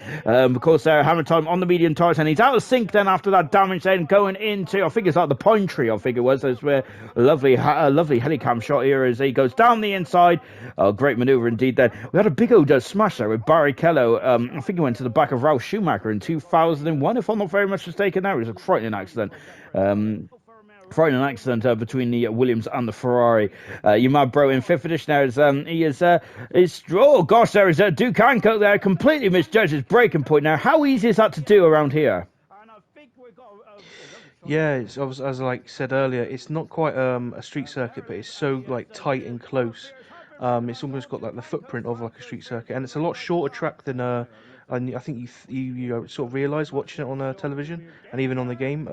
Speaker 1: because Hammer Time on the medium tires, and he's out of sync then after that damage. Then going into, I think it's like the pine tree. I think it was. There's a lovely helicam shot here as he goes down the inside. Great manoeuvre indeed. Then we had a big old smash there with Barrichello. I think he went to the back of Ralf Schumacher in 2001, if I'm not very much mistaken. There was a frightening accident. Between the Williams and the Ferrari. You mad bro in 5th edition there is oh gosh, there is Dukanko there, completely misjudged his braking point. Now, how easy is that to do around here?
Speaker 2: Yeah, it's as I said earlier, it's not quite a street circuit, but it's so tight and close. It's almost got the footprint of a street circuit, and it's a lot shorter track than I think you sort of realise watching it on television and even on the game.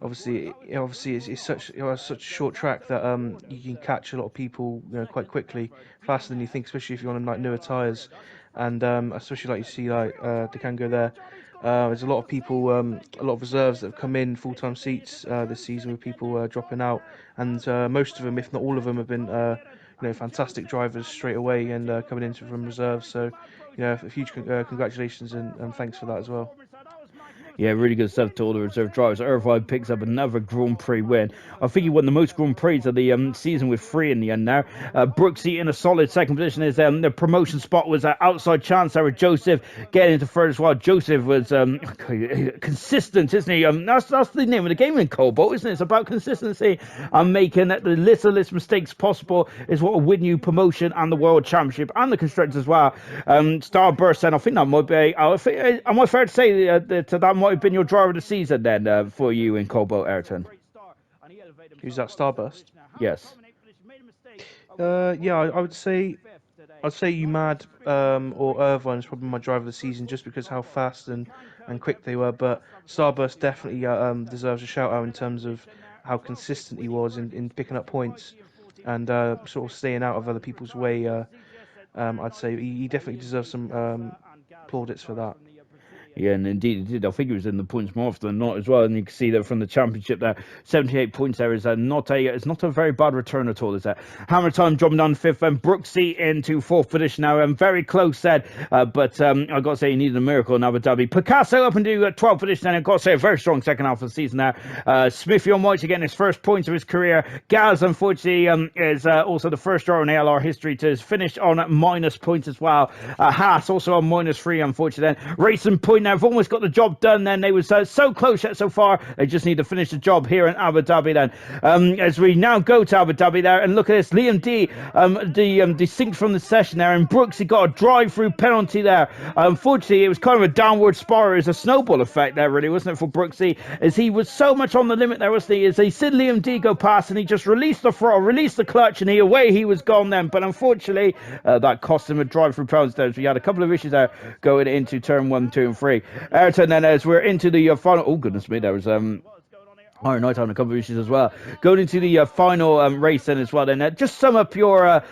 Speaker 2: Obviously, it's such such a short track that you can catch a lot of people quite quickly, faster than you think, especially if you're on newer tyres, and especially you see Dukango there. There's a lot of people, a lot of reserves that have come in full-time seats this season with people dropping out, and most of them, if not all of them, have been fantastic drivers straight away and coming in from reserves. So a huge congratulations and thanks for that as well.
Speaker 1: Yeah, really good stuff to all the reserve drivers. Irvine picks up another Grand Prix win. I think he won the most Grand Prix of the season with 3 in the end now. Brooksy in a solid second position. The promotion spot was outside chance there with Joseph getting into third as well. Joseph was consistent, isn't he? That's the name of the game in Cobalt, isn't it? It's about consistency and making the littlest mistakes possible is what will win you promotion and the World Championship and the Constructors as well. Starburst, and I think that might be... am I fair to say that might have been your driver of the season then for you in Cobalt, Ayrton?
Speaker 2: Who's that, Starburst?
Speaker 1: Yes.
Speaker 2: Yeah, I'd say UMAD or Irvine is probably my driver of the season just because how fast and quick they were. But Starburst definitely deserves a shout out in terms of how consistent he was in picking up points and sort of staying out of other people's way. I'd say he definitely deserves some plaudits for that.
Speaker 1: Yeah, and indeed it did. I think he was in the points more often than not as well. And you can see that from the championship there, 78 points there is not a very bad return at all, is that? Hammer Time dropping down 5th and Brooksy into 4th position now. Very close said, but I got to say he needed a miracle in Abu Dhabi. Picasso up into 12th position, and I've got to say a very strong second half of the season there. Smithy on White getting his first points of his career. Gaz, unfortunately, is also the first driver in ALR history to finish on minus points as well. Haas also on -3, unfortunately. Then Racing Point now have almost got the job done. Then they were so close yet so far. They just need to finish the job here in Abu Dhabi. Then as we now go to Abu Dhabi there, and look at this, Liam D desynced from the session there, and Brooks, he got a drive-through penalty there. Unfortunately, it was kind of a downward spiral. It was a snowball effect there, really, wasn't it, for Brooksy? As he was so much on the limit there, wasn't he? As he said Liam D go past, and he just released the throttle, released the clutch, and away he was gone then. But unfortunately, that cost him a drive-through penalty there. So we had a couple of issues there going into turn 1, 2, and 3. Ayrton, then as we're into the final, oh goodness me, there was Iron Knight on a couple of issues as well. Going into the final race then as well. Then just sum up your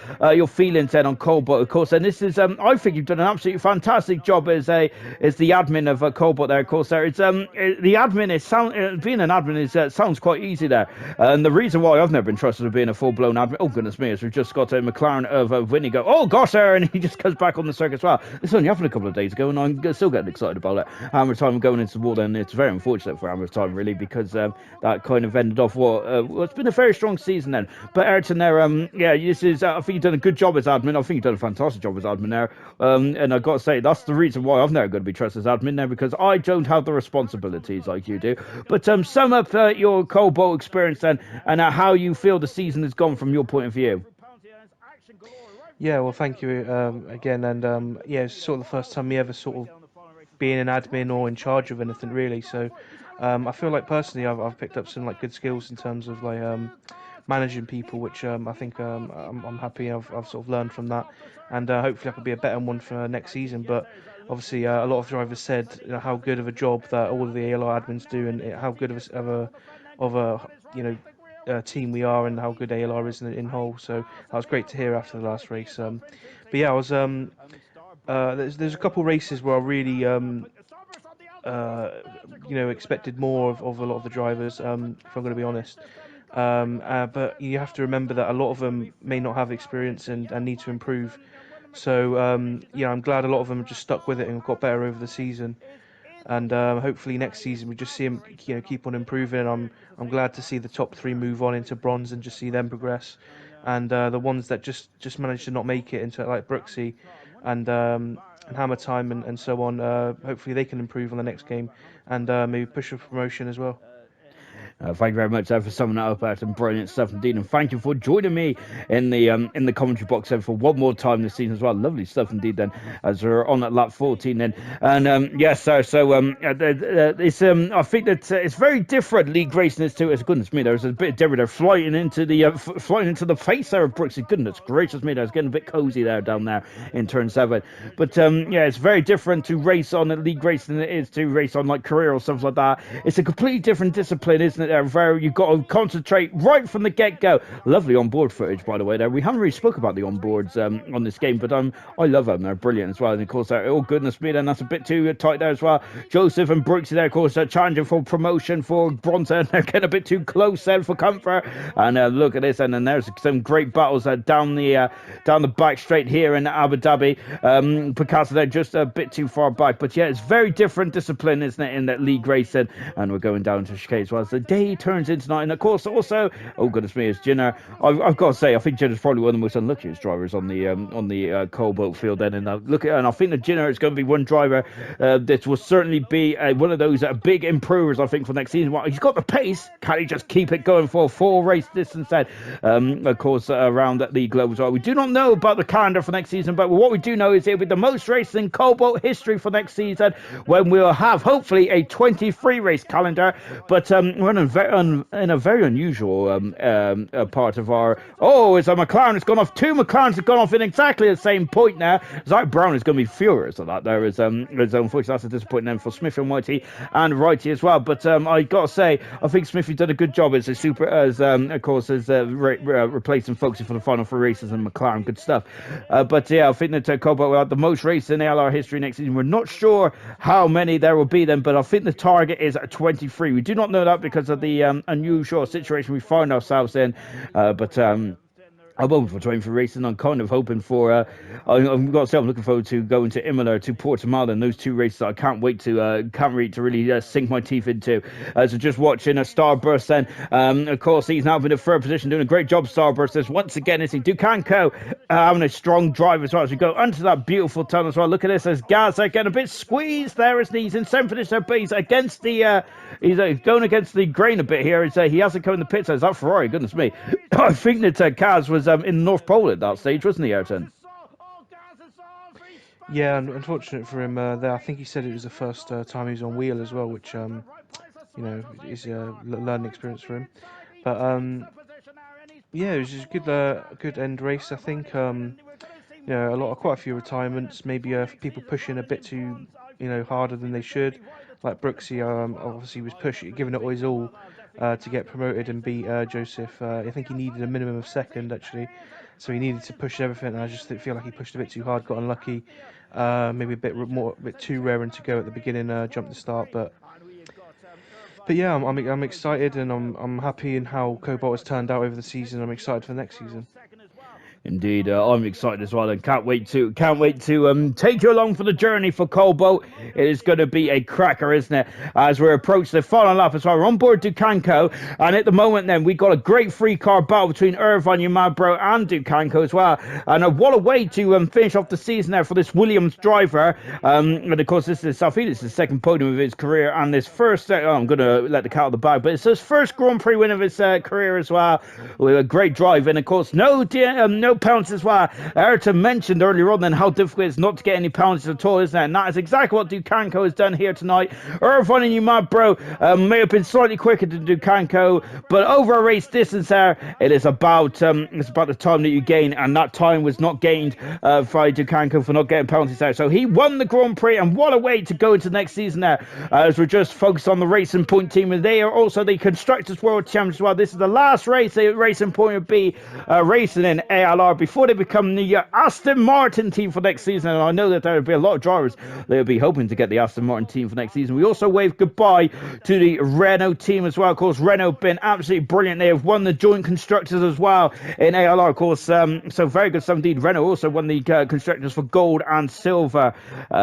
Speaker 1: feelings then on Cobalt, of course. And this is I think you've done an absolutely fantastic job as the admin of Cobalt there, of course. There it's the admin is being an admin is sounds quite easy there. And the reason why I've never been trusted with being a full blown admin, oh goodness me, is we've just got a McLaren of Winnie go, oh gosh, there, and he just comes back on the circuit as well. This only happened a couple of days ago, and I'm still getting excited about it. Hammer Time going into the wall, then it's very unfortunate for Hammer Time really, because that kind of ended off it's been a very strong season then. But Ayrton there, this is I think you've done a good job as admin. I think you've done a fantastic job as admin there. And I've got to say that's the reason why I've never going to be trusted as admin there, because I don't have the responsibilities like you do. But sum up your Cobalt experience then, and how you feel the season has gone from your point of view.
Speaker 2: Yeah, well, thank you again, and it's sort of the first time me ever sort of being an admin or in charge of anything really. So I feel like personally I've picked up some good skills in terms of managing people, which I think I'm happy I've sort of learned from that, and hopefully I can be a better one for next season. But obviously, a lot of drivers said how good of a job that all of the ALR admins do, and how good of a team we are, and how good ALR is in whole. So that was great to hear after the last race. But yeah, I was there's a couple races where I really uh, expected more of a lot of the drivers. If I'm going to be honest. But you have to remember that a lot of them may not have experience and need to improve. So I'm glad a lot of them have just stuck with it and got better over the season. And hopefully next season we just see them, keep on improving. And I'm glad to see the top three move on into bronze and just see them progress. And the ones that just managed to not make it into like Brooksy and Hammer Time and so on, hopefully they can improve on the next game and maybe push for promotion as well.
Speaker 1: Thank you very much for summing that up, out some brilliant stuff indeed, and thank you for joining me in the commentary box for one more time this season as well. Lovely stuff indeed. Then, as we're on at lap 14, then, and yes, sir. So it's I think that it's very different league racing is too. As goodness me, there's a bit of different. They're flying into the face there of Brooksy. Goodness gracious me, there's getting a bit cozy there down there in turn 7. But it's very different to race on a league racing than it is to race on like career or stuff like that. It's a completely different discipline, isn't it? You've got to concentrate right from the get-go. Lovely on-board footage, by the way. There, we haven't really spoke about the on-boards on this game, but I love them. They're brilliant as well. And of course, oh goodness me, then that's a bit too tight there as well. Joseph and Brooksy there, of course, challenging for promotion for bronze, and they're getting a bit too close there for comfort. And look at this, and then there's some great battles down the back straight here in Abu Dhabi. Picasso there just a bit too far back, but yeah, it's very different discipline, isn't it, in that league racing? And we're going down to chicane as well. So day turns into night, and of course also, oh goodness me, it's Jinner. I've got to say, I think Jinner's probably one of the most unluckiest drivers on the Cobalt field. Then, and I think that Jinner is going to be one driver that will certainly be one of those big improvers. I think for next season. Well, he's got the pace. Can he just keep it going for a full race distance? Then, of course, around the globe as well. We do not know about the calendar for next season, but what we do know is it'll be the most races in Cobalt history for next season, when we'll have hopefully a 23 race calendar. But we're in a very unusual part of our. Oh, it's a McLaren has gone off. 2 McLarens have gone off in exactly the same point now. Zach Brown is going to be furious at that. There is unfortunately that's a disappointing end for Smith and Whitey and Righty as well. But I got to say, I think Smithy did a good job as of course as replacing focusing for the final 3 races and McLaren. Good stuff. But yeah, I think that Cobalt will have the most races in ALR history next season. We're not sure how many there will be then, but I think the target is at 23. We do not know that because of the unusual situation we find ourselves in, but I'm hoping for 23 racing. I'm kind of hoping for. I've got to say, I'm looking forward to going to Imola, to Portimao, and those 2 races that I can't wait to really sink my teeth into. So just watching a Starburst, then of course he's now in a third position, doing a great job. Starburst is once again is Ducanco having a strong drive as well as we go onto that beautiful tunnel as well. Look at this as Gaz getting a bit squeezed there, as he's in 7th position, but he's against the he's going against the grain a bit here. He hasn't come in the pits. Is that Ferrari? Goodness me. I think that Kaz was in the North Pole at that stage, wasn't he, Ayrton?
Speaker 2: Yeah, unfortunate for him there. I think he said it was the first time he was on wheel as well, which is a learning experience for him. But yeah, it was just a good end race. I think quite a few retirements. Maybe people pushing a bit too harder than they should. Like Brooksy, obviously was giving it his all to get promoted and beat Joseph. I think he needed a minimum of second actually, so he needed to push everything. And I just feel like he pushed a bit too hard, got unlucky. Maybe a bit too raring to go at the beginning, jump the start. But yeah, I'm excited and I'm happy in how Cobalt has turned out over the season. I'm excited for the next season.
Speaker 1: Indeed, I'm excited as well, and can't wait to take you along for the journey for Cobalt. It is going to be a cracker, isn't it? As we approach the final lap as well, we're on board Ducanco, and at the moment, then we got a great 3-car battle between Irvine Yumabro and Ducanco as well. And what a way to finish off the season there for this Williams driver. And of course, this is the second podium of his career, and this first. I'm going to let the cat out of the bag, but it's his first Grand Prix win of his career as well. With a great drive, and of course, no penalties as well. Ayrton mentioned earlier on then how difficult it is not to get any penalties at all, isn't it? And that is exactly what Dukanko has done here tonight. Irvine and Umad Bro may have been slightly quicker than Dukanko, but over a race distance there, it's about the time that you gain, and that time was not gained by Dukanko for not getting penalties there. So he won the Grand Prix, and what a way to go into next season there, as we're just focused on the Racing Point team, and they are also the Constructors World Champions as well. This is the last race that Racing Point would be racing in ALR before they become the Aston Martin team for next season, and I know that there will be a lot of drivers that will be hoping to get the Aston Martin team for next season. We also wave goodbye to the Renault team as well. Of course, Renault have been absolutely brilliant. They have won the joint constructors as well in ALR, of course, so very good stuff indeed. Renault also won the constructors for gold and silver,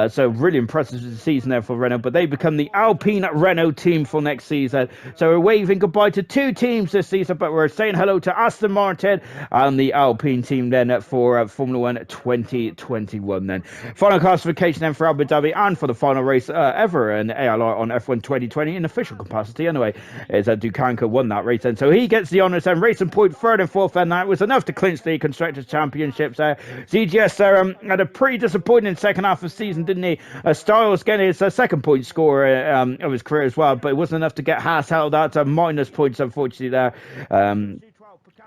Speaker 1: so really impressive season there for Renault, but they become the Alpine Renault team for next season. So we're waving goodbye to two teams this season, but we're saying hello to Aston Martin and the Alpine team then for Formula 1 2021 then. Final classification then for Abu Dhabi and for the final race ever in ALR on F1 2020 in official capacity anyway, is that Dukanko won that race then, so he gets the honours and Racing Point third and fourth, and that was enough to clinch the Constructors Championships there. ZGS had a pretty disappointing second half of the season, didn't he? Styles getting his second point score of his career as well, but it wasn't enough to get Haas held out to minus points unfortunately there.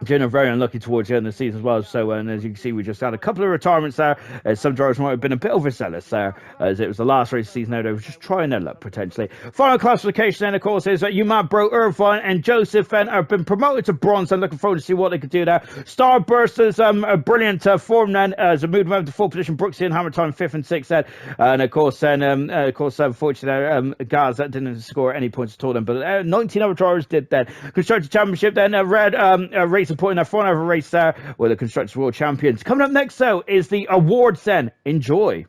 Speaker 1: Jenna very unlucky towards the end of the season as well. So, and as you can see, we just had a couple of retirements there. Some drivers might have been a bit overzealous there, as it was the last race of the season there. They were just trying their luck potentially. Final classification then, of course, is Umad Bro, Irvine, and Joseph then have been promoted to bronze. I'm looking forward to see what they could do there. Starbursters, a brilliant form then, as a moved over to full position. Brooksy and Hammer time 5th and 6th then, and of course, then, unfortunately, Gaz that didn't score any points at all then, but 19 other drivers did then. Constructor Championship then, Red race a point in their final ever race there with the Constructors World Champions. Coming up next though is the awards then. Enjoy.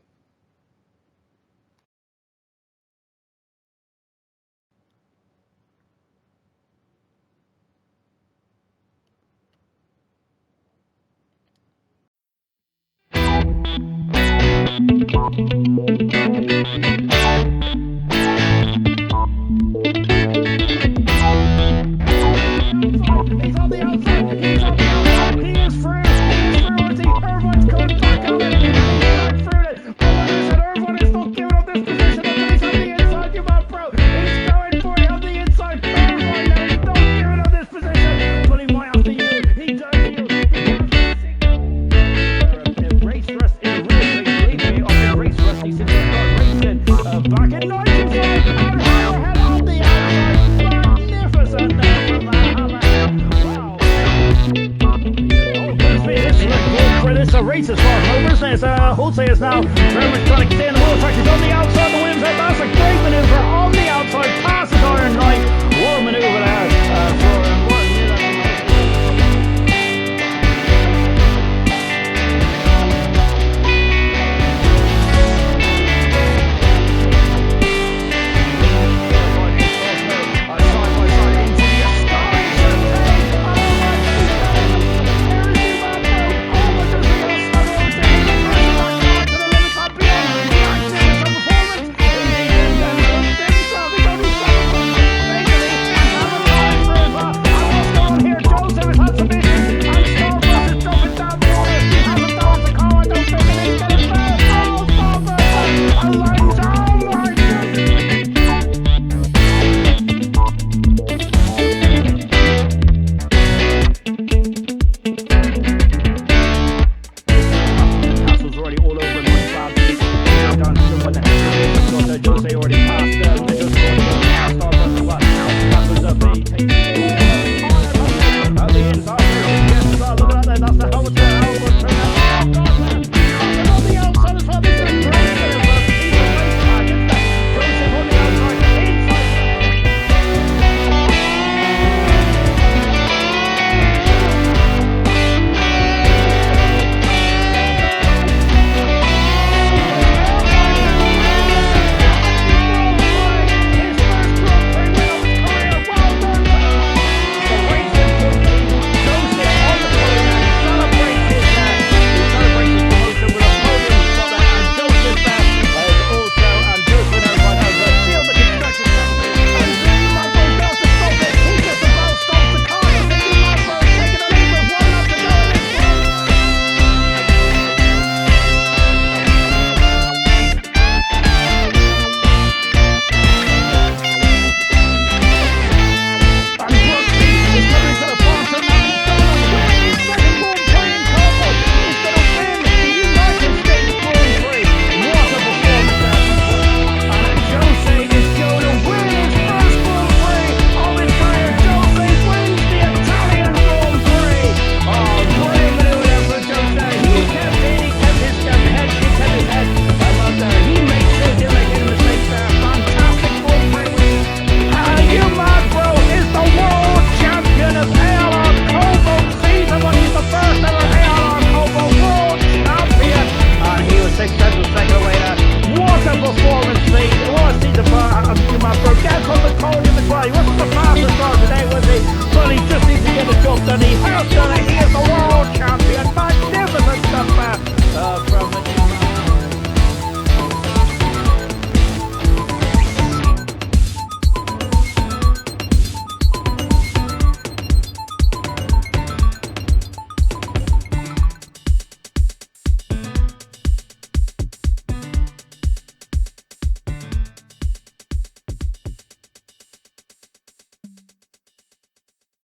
Speaker 1: Is now very much trying to stay in the wheel track. He's on the outside, the wins out. That's a great maneuver on the outside, passes Iron Knight. What a maneuver there for